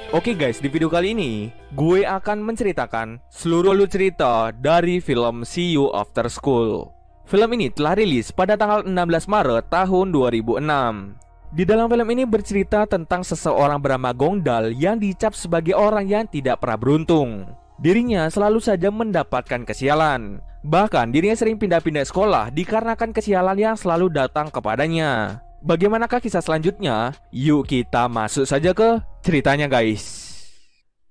Oke guys, di video kali ini gue akan menceritakan seluruh alur cerita dari film See You After School. Film ini telah rilis pada tanggal 16 Maret tahun 2006. Di dalam film ini bercerita tentang seseorang bernama Gongdal yang dicap sebagai orang yang tidak pernah beruntung. Dirinya selalu saja mendapatkan kesialan. Bahkan dirinya sering pindah-pindah sekolah dikarenakan kesialan yang selalu datang kepadanya. Bagaimanakah kisah selanjutnya? Yuk kita masuk saja ke ceritanya guys.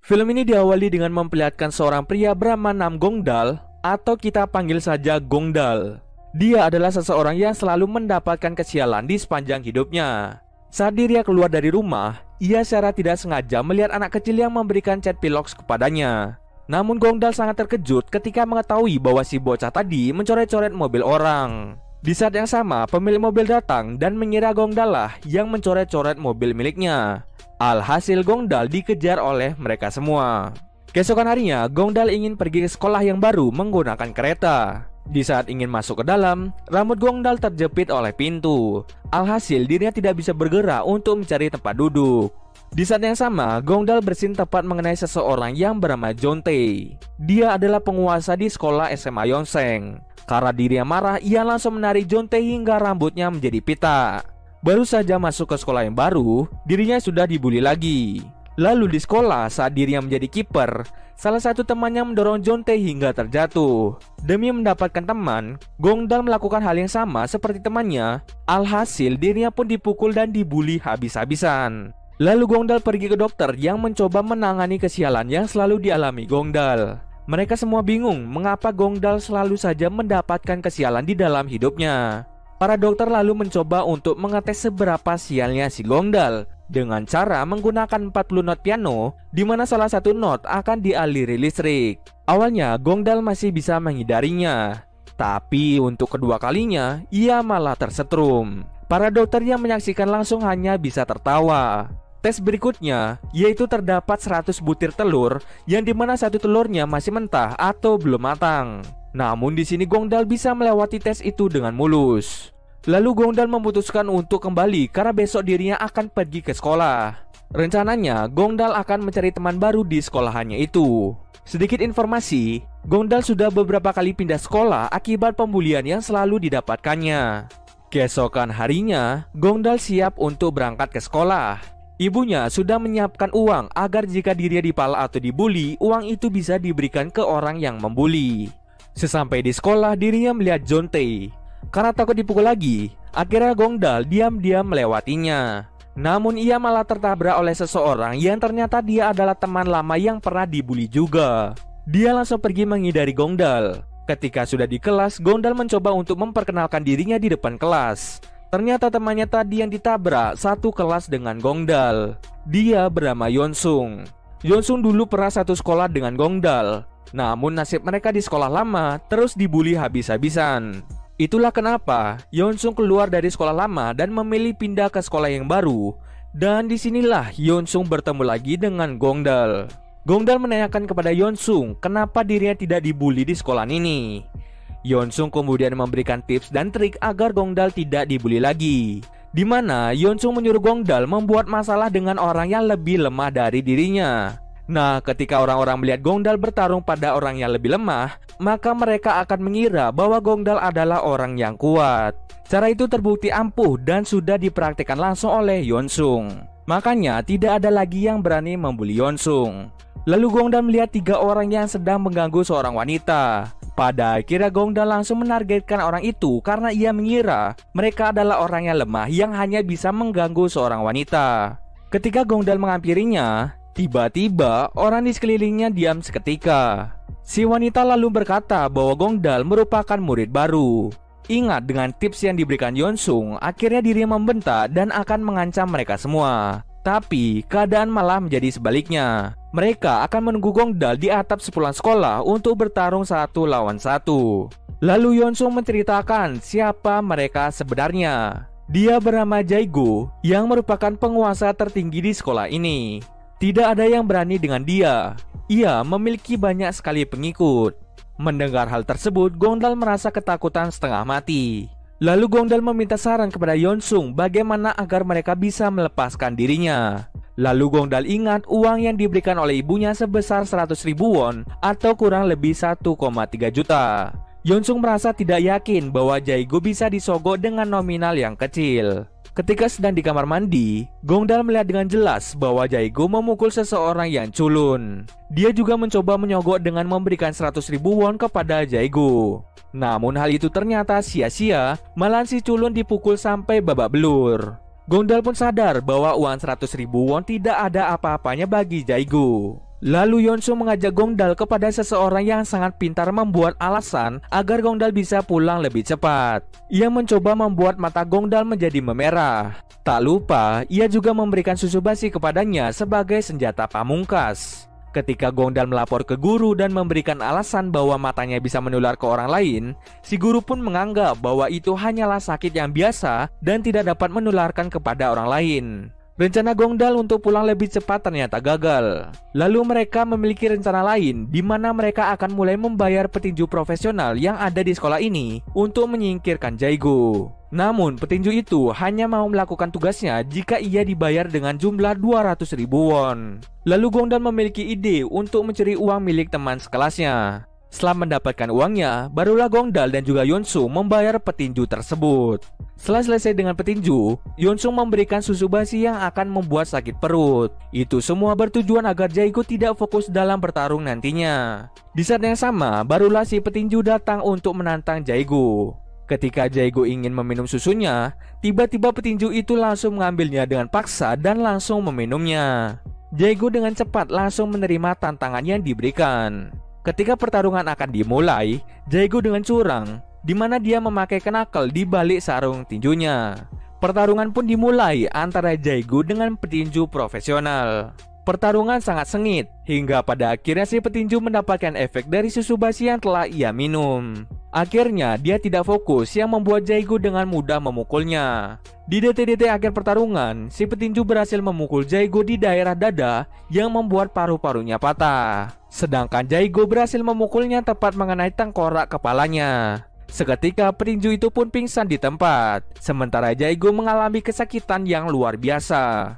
Film ini diawali dengan memperlihatkan seorang pria bernama Nam Gongdal, atau kita panggil saja Gongdal. Dia adalah seseorang yang selalu mendapatkan kesialan di sepanjang hidupnya. Saat dirinya keluar dari rumah, ia secara tidak sengaja melihat anak kecil yang memberikan cat pilox kepadanya. Namun Gongdal sangat terkejut ketika mengetahui bahwa si bocah tadi mencoret-coret mobil orang. Di saat yang sama, pemilik mobil datang dan mengira Gongdal lah yang mencoret-coret mobil miliknya. Alhasil Gongdal dikejar oleh mereka semua. Keesokan harinya, Gongdal ingin pergi ke sekolah yang baru menggunakan kereta. Di saat ingin masuk ke dalam, rambut Gongdal terjepit oleh pintu. Alhasil dirinya tidak bisa bergerak untuk mencari tempat duduk. Di saat yang sama, Gongdal bersin tepat mengenai seseorang yang bernama Jonte. Dia adalah penguasa di sekolah SMA Yonseng. Karena dirinya marah, ia langsung menarik Jonte hingga rambutnya menjadi pita. Baru saja masuk ke sekolah yang baru, dirinya sudah dibully lagi. Lalu di sekolah, saat dirinya menjadi kiper, salah satu temannya mendorong Jonte hingga terjatuh. Demi mendapatkan teman, Gongdal melakukan hal yang sama seperti temannya. Alhasil dirinya pun dipukul dan dibully habis-habisan. Lalu Gongdal pergi ke dokter yang mencoba menangani kesialan yang selalu dialami Gongdal. Mereka semua bingung mengapa Gongdal selalu saja mendapatkan kesialan di dalam hidupnya. Para dokter lalu mencoba untuk mengetes seberapa sialnya si Gongdal dengan cara menggunakan 40 not piano, di mana salah satu not akan dialiri listrik. Awalnya Gongdal masih bisa menghindarinya, tapi untuk kedua kalinya ia malah tersetrum. Para dokter yang menyaksikan langsung hanya bisa tertawa. Tes berikutnya yaitu terdapat 100 butir telur yang dimana satu telurnya masih mentah atau belum matang. Namun di sini Gongdal bisa melewati tes itu dengan mulus. Lalu Gongdal memutuskan untuk kembali karena besok dirinya akan pergi ke sekolah. Rencananya Gongdal akan mencari teman baru di sekolahannya itu. Sedikit informasi, Gongdal sudah beberapa kali pindah sekolah akibat pembulian yang selalu didapatkannya. Keesokan harinya, Gongdal siap untuk berangkat ke sekolah. Ibunya sudah menyiapkan uang agar jika dirinya dipala atau dibully, uang itu bisa diberikan ke orang yang membuli. Sesampai di sekolah, dirinya melihat Jonte. Karena takut dipukul lagi, akhirnya Gongdal diam-diam melewatinya. Namun ia malah tertabrak oleh seseorang yang ternyata dia adalah teman lama yang pernah dibully juga. Dia langsung pergi menghindari Gongdal. Ketika sudah di kelas, Gongdal mencoba untuk memperkenalkan dirinya di depan kelas. Ternyata temannya tadi yang ditabrak satu kelas dengan Gongdal. Dia bernama Yonsung. Yonsung dulu pernah satu sekolah dengan Gongdal. Namun nasib mereka di sekolah lama terus dibully habis-habisan. Itulah kenapa Yonsung keluar dari sekolah lama dan memilih pindah ke sekolah yang baru. Dan disinilah Yonsung bertemu lagi dengan Gongdal. Gongdal menanyakan kepada Yonsung kenapa dirinya tidak dibully di sekolah ini. Yonsung kemudian memberikan tips dan trik agar Gongdal tidak dibully lagi, di mana Yonsung menyuruh Gongdal membuat masalah dengan orang yang lebih lemah dari dirinya. Nah, ketika orang-orang melihat Gongdal bertarung pada orang yang lebih lemah, maka mereka akan mengira bahwa Gongdal adalah orang yang kuat. Cara itu terbukti ampuh dan sudah dipraktikkan langsung oleh Yonsung. Makanya tidak ada lagi yang berani membuli Yonsung. Lalu Gongdal melihat 3 orang yang sedang mengganggu seorang wanita. Pada akhirnya Gongdal langsung menargetkan orang itu karena ia mengira mereka adalah orang yang lemah yang hanya bisa mengganggu seorang wanita. Ketika Gongdal menghampirinya, tiba-tiba orang di sekelilingnya diam seketika. Si wanita lalu berkata bahwa Gongdal merupakan murid baru. Ingat dengan tips yang diberikan Yonsung, akhirnya dirinya membentak dan akan mengancam mereka semua. Tapi keadaan malah menjadi sebaliknya. Mereka akan menunggu Gongdal di atap sepulang sekolah untuk bertarung 1 lawan 1. Lalu Yonsung menceritakan siapa mereka sebenarnya. Dia bernama Jaigo yang merupakan penguasa tertinggi di sekolah ini. Tidak ada yang berani dengan dia. Ia memiliki banyak sekali pengikut. Mendengar hal tersebut, Gongdal merasa ketakutan setengah mati. Lalu Gongdal meminta saran kepada Yonsung bagaimana agar mereka bisa melepaskan dirinya. Lalu Gongdal ingat uang yang diberikan oleh ibunya sebesar 100.000 won atau kurang lebih 1,3 juta. Yeonsung merasa tidak yakin bahwa Jae-gu bisa disogok dengan nominal yang kecil. Ketika sedang di kamar mandi, Gongdal melihat dengan jelas bahwa Jae-gu memukul seseorang yang culun. Dia juga mencoba menyogok dengan memberikan 100.000 won kepada Jae-gu. Namun hal itu ternyata sia-sia, malah si culun dipukul sampai babak belur. Gongdal pun sadar bahwa uang 100.000 won tidak ada apa-apanya bagi Jae-gu. Lalu Yeonsung mengajak Gongdal kepada seseorang yang sangat pintar membuat alasan agar Gongdal bisa pulang lebih cepat. Ia mencoba membuat mata Gongdal menjadi memerah. Tak lupa, ia juga memberikan susu basi kepadanya sebagai senjata pamungkas. Ketika Gongdal melapor ke guru dan memberikan alasan bahwa matanya bisa menular ke orang lain, si guru pun menganggap bahwa itu hanyalah sakit yang biasa dan tidak dapat menularkan kepada orang lain. Rencana Gongdal untuk pulang lebih cepat ternyata gagal. Lalu mereka memiliki rencana lain di mana mereka akan mulai membayar petinju profesional yang ada di sekolah ini untuk menyingkirkan Jae-gu. Namun petinju itu hanya mau melakukan tugasnya jika ia dibayar dengan jumlah 200.000 won. Lalu Gongdal memiliki ide untuk mencuri uang milik teman sekelasnya. Setelah mendapatkan uangnya, barulah Gongdal dan juga Yeonsung membayar petinju tersebut. Setelah selesai dengan petinju, Yeonsung memberikan susu basi yang akan membuat sakit perut. Itu semua bertujuan agar Jae-gu tidak fokus dalam bertarung nantinya. Di saat yang sama, barulah si petinju datang untuk menantang Jae-gu. Ketika Jae-gu ingin meminum susunya, tiba-tiba petinju itu langsung mengambilnya dengan paksa dan langsung meminumnya. Jae-gu dengan cepat langsung menerima tantangan yang diberikan. Ketika pertarungan akan dimulai, Jae-gu dengan curang, di mana dia memakai knuckle di balik sarung tinjunya. Pertarungan pun dimulai antara Jae-gu dengan petinju profesional. Pertarungan sangat sengit, hingga pada akhirnya si petinju mendapatkan efek dari susu basi yang telah ia minum. Akhirnya dia tidak fokus yang membuat Jae-gu dengan mudah memukulnya. Di detik-detik akhir pertarungan, si petinju berhasil memukul Jae-gu di daerah dada yang membuat paru-parunya patah. Sedangkan Jae-gu berhasil memukulnya tepat mengenai tengkorak kepalanya. Seketika petinju itu pun pingsan di tempat, sementara Jae-gu mengalami kesakitan yang luar biasa.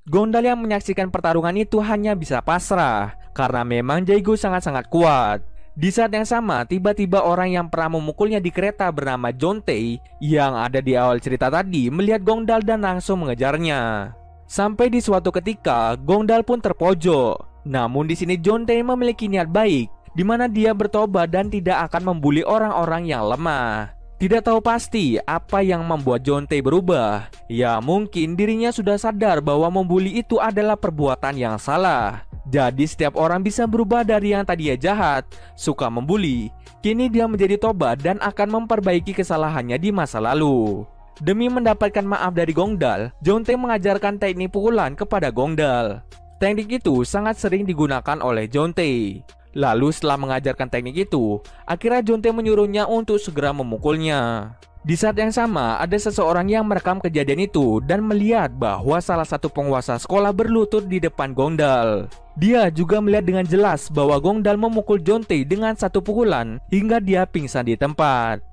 Gongdal yang menyaksikan pertarungan itu hanya bisa pasrah, karena memang Jae-gu sangat-sangat kuat. Di saat yang sama, tiba-tiba orang yang pernah memukulnya di kereta bernama Jontae yang ada di awal cerita tadi melihat Gongdal dan langsung mengejarnya. Sampai di suatu ketika, Gongdal pun terpojok. Namun di sini Jontae memiliki niat baik, di mana dia bertobat dan tidak akan membuli orang-orang yang lemah. Tidak tahu pasti apa yang membuat Jontae berubah. Ya mungkin dirinya sudah sadar bahwa membuli itu adalah perbuatan yang salah. Jadi setiap orang bisa berubah dari yang tadinya jahat, suka membuli. Kini dia menjadi tobat dan akan memperbaiki kesalahannya di masa lalu. Demi mendapatkan maaf dari Gongdal, Jontae mengajarkan teknik pukulan kepada Gongdal. Teknik itu sangat sering digunakan oleh Jontae. Lalu setelah mengajarkan teknik itu, akhirnya Jontae menyuruhnya untuk segera memukulnya. Di saat yang sama, ada seseorang yang merekam kejadian itu dan melihat bahwa salah satu penguasa sekolah berlutut di depan Gongdal. Dia juga melihat dengan jelas bahwa Gongdal memukul Jontae dengan satu pukulan hingga dia pingsan di tempat.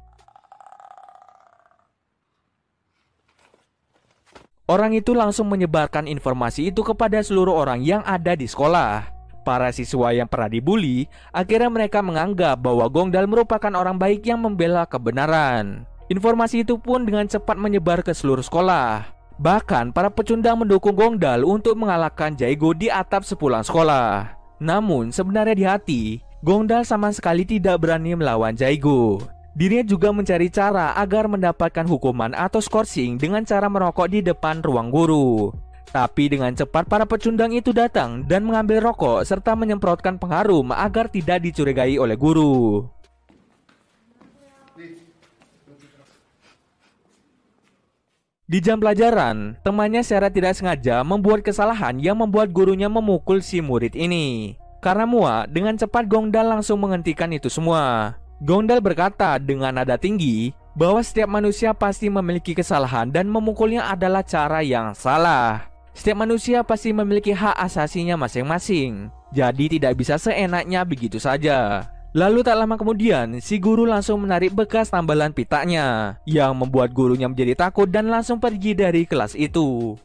Orang itu langsung menyebarkan informasi itu kepada seluruh orang yang ada di sekolah. Para siswa yang pernah dibully, akhirnya mereka menganggap bahwa Gongdal merupakan orang baik yang membela kebenaran. Informasi itu pun dengan cepat menyebar ke seluruh sekolah. Bahkan para pecundang mendukung Gongdal untuk mengalahkan Jae-gu di atap sepulang sekolah. Namun sebenarnya di hati, Gongdal sama sekali tidak berani melawan Jae-gu. Dirinya juga mencari cara agar mendapatkan hukuman atau skorsing dengan cara merokok di depan ruang guru. Tapi dengan cepat para pecundang itu datang dan mengambil rokok serta menyemprotkan pengharum agar tidak dicurigai oleh guru. Di jam pelajaran, temannya secara tidak sengaja membuat kesalahan yang membuat gurunya memukul si murid ini. Karena muak, dengan cepat Gongdal langsung menghentikan itu semua. Gongdal berkata dengan nada tinggi bahwa setiap manusia pasti memiliki kesalahan dan memukulnya adalah cara yang salah. Setiap manusia pasti memiliki hak asasinya masing-masing. Jadi tidak bisa seenaknya begitu saja. Lalu tak lama kemudian, si guru langsung menarik bekas tambalan pitanya, yang membuat gurunya menjadi takut dan langsung pergi dari kelas itu.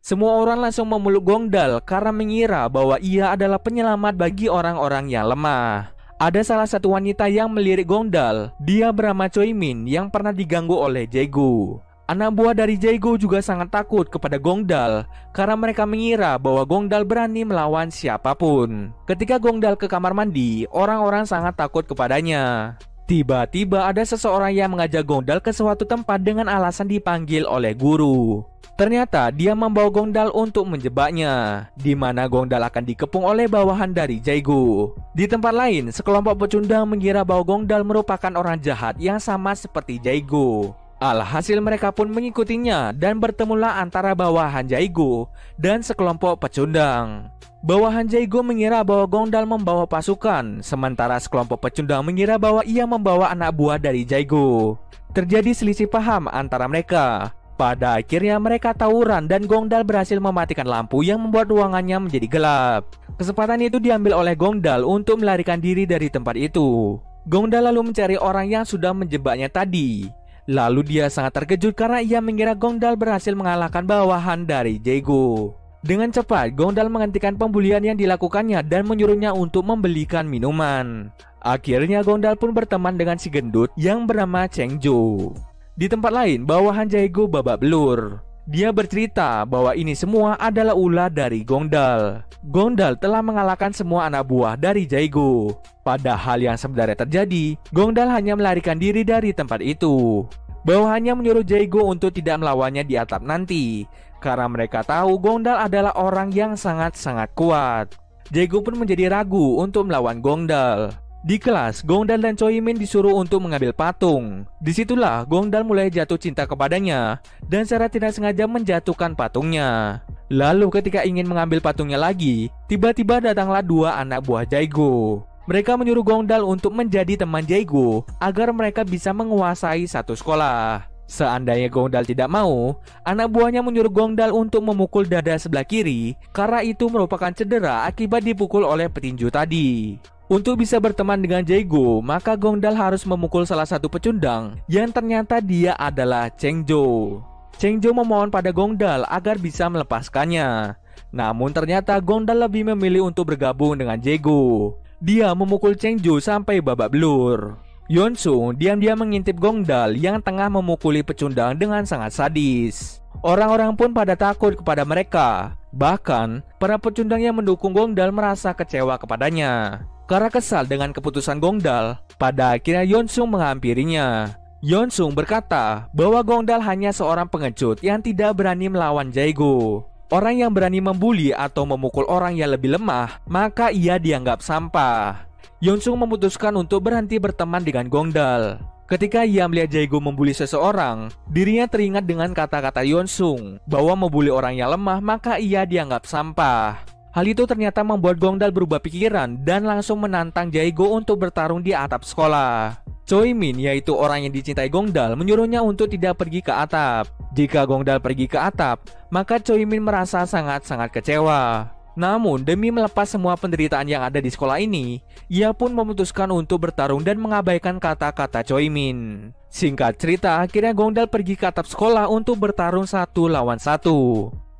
Semua orang langsung memeluk Gongdal karena mengira bahwa ia adalah penyelamat bagi orang-orang yang lemah. Ada salah satu wanita yang melirik Gongdal. Dia bernama Choi Min yang pernah diganggu oleh Jae-gu. Anak buah dari Jae-gu juga sangat takut kepada Gongdal karena mereka mengira bahwa Gongdal berani melawan siapapun. Ketika Gongdal ke kamar mandi, orang-orang sangat takut kepadanya. Tiba-tiba ada seseorang yang mengajak Gongdal ke suatu tempat dengan alasan dipanggil oleh guru. Ternyata dia membawa Gongdal untuk menjebaknya, di mana Gongdal akan dikepung oleh bawahan dari Jae-gu. Di tempat lain, sekelompok pecundang mengira bahwa Gongdal merupakan orang jahat yang sama seperti Jae-gu. Alhasil mereka pun mengikutinya dan bertemulah antara bawahan Jae-gu dan sekelompok pecundang. Bawahan Jae-gu mengira bahwa Gongdal membawa pasukan, sementara sekelompok pecundang mengira bahwa ia membawa anak buah dari Jae-gu. Terjadi selisih paham antara mereka. Pada akhirnya mereka tawuran dan Gongdal berhasil mematikan lampu yang membuat ruangannya menjadi gelap. Kesempatan itu diambil oleh Gongdal untuk melarikan diri dari tempat itu. Gongdal lalu mencari orang yang sudah menjebaknya tadi. Lalu dia sangat terkejut karena ia mengira Gongdal berhasil mengalahkan bawahan dari Jae-gu. Dengan cepat, Gongdal menghentikan pembulian yang dilakukannya dan menyuruhnya untuk membelikan minuman. Akhirnya Gongdal pun berteman dengan si gendut yang bernama Cheng-jo. Di tempat lain, bawahan Jae-gu babak belur. Dia bercerita bahwa ini semua adalah ulah dari Gongdal. Gongdal telah mengalahkan semua anak buah dari Jae-gu. Padahal yang sebenarnya terjadi, Gongdal hanya melarikan diri dari tempat itu. Bawahannya menyuruh Jae-gu untuk tidak melawannya di atap nanti, karena mereka tahu Gongdal adalah orang yang sangat-sangat kuat. Jae-gu pun menjadi ragu untuk melawan Gongdal. Di kelas, Gongdal dan Choi Min disuruh untuk mengambil patung. Disitulah Gongdal mulai jatuh cinta kepadanya dan secara tidak sengaja menjatuhkan patungnya. Lalu ketika ingin mengambil patungnya lagi, tiba-tiba datanglah dua anak buah Jae-gu. Mereka menyuruh Gongdal untuk menjadi teman Jae-gu agar mereka bisa menguasai satu sekolah. Seandainya Gongdal tidak mau, anak buahnya menyuruh Gongdal untuk memukul dada sebelah kiri karena itu merupakan cedera akibat dipukul oleh petinju tadi. Untuk bisa berteman dengan Jae-gu, maka Gongdal harus memukul salah satu pecundang yang ternyata dia adalah Cheng-jo. Cheng-jo memohon pada Gongdal agar bisa melepaskannya. Namun ternyata Gongdal lebih memilih untuk bergabung dengan Jae-gu. Dia memukul Cheng-jo sampai babak belur. Yeon-sung diam-diam mengintip Gongdal yang tengah memukuli pecundang dengan sangat sadis. Orang-orang pun pada takut kepada mereka. Bahkan, para pecundang yang mendukung Gongdal merasa kecewa kepadanya. Karena kesal dengan keputusan Gongdal, pada akhirnya Yeon-sung menghampirinya. Yeon-sung berkata bahwa Gongdal hanya seorang pengecut yang tidak berani melawan Jae-gu. Orang yang berani membuli atau memukul orang yang lebih lemah, maka ia dianggap sampah. Yeon-sung memutuskan untuk berhenti berteman dengan Gongdal. Ketika ia melihat Jae-gu membuli seseorang, dirinya teringat dengan kata-kata Yeon-sung bahwa membuli orang yang lemah maka ia dianggap sampah. Hal itu ternyata membuat Gongdal berubah pikiran dan langsung menantang Jae-gu untuk bertarung di atap sekolah. Choi Min, yaitu orang yang dicintai Gongdal, menyuruhnya untuk tidak pergi ke atap. Jika Gongdal pergi ke atap, maka Choi Min merasa sangat-sangat kecewa. Namun demi melepas semua penderitaan yang ada di sekolah ini, ia pun memutuskan untuk bertarung dan mengabaikan kata-kata Choi Min. Singkat cerita, akhirnya Gongdal pergi ke atap sekolah untuk bertarung 1 lawan 1.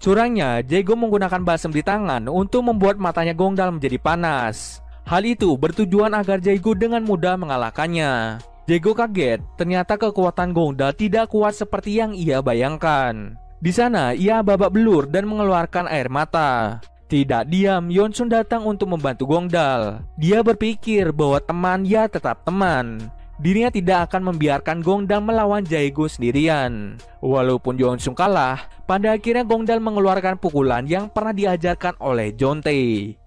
Curangnya, Jae-gu menggunakan balsam di tangan untuk membuat matanya Gongdal menjadi panas. Hal itu bertujuan agar Jae-gu dengan mudah mengalahkannya. Jae-gu kaget, ternyata kekuatan Gongdal tidak kuat seperti yang ia bayangkan. Di sana, ia babak belur dan mengeluarkan air mata. Tidak diam, Yeon-sung datang untuk membantu Gongdal. Dia berpikir bahwa teman ya tetap teman. Dirinya tidak akan membiarkan Gongdal melawan Jae-gu sendirian. Walaupun Yeon-sung kalah, pada akhirnya Gongdal mengeluarkan pukulan yang pernah diajarkan oleh Jontae.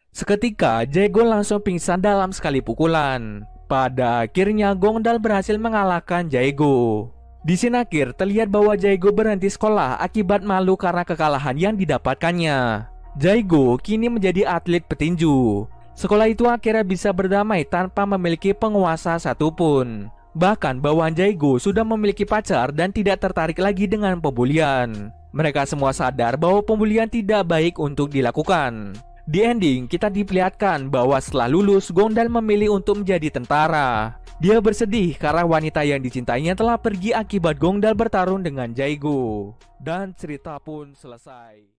Seketika, Jae-gu langsung pingsan dalam sekali pukulan. Pada akhirnya Gongdal berhasil mengalahkan Jae-gu. Di scene akhir terlihat bahwa Jae-gu berhenti sekolah akibat malu karena kekalahan yang didapatkannya. Jae-gu kini menjadi atlet petinju. Sekolah itu akhirnya bisa berdamai tanpa memiliki penguasa satupun. Bahkan bawahan Jae-gu sudah memiliki pacar dan tidak tertarik lagi dengan pembulian. Mereka semua sadar bahwa pembulian tidak baik untuk dilakukan. Di ending, kita diperlihatkan bahwa setelah lulus, Gongdal memilih untuk menjadi tentara. Dia bersedih karena wanita yang dicintainya telah pergi akibat Gongdal bertarung dengan Jae-gu. Dan cerita pun selesai.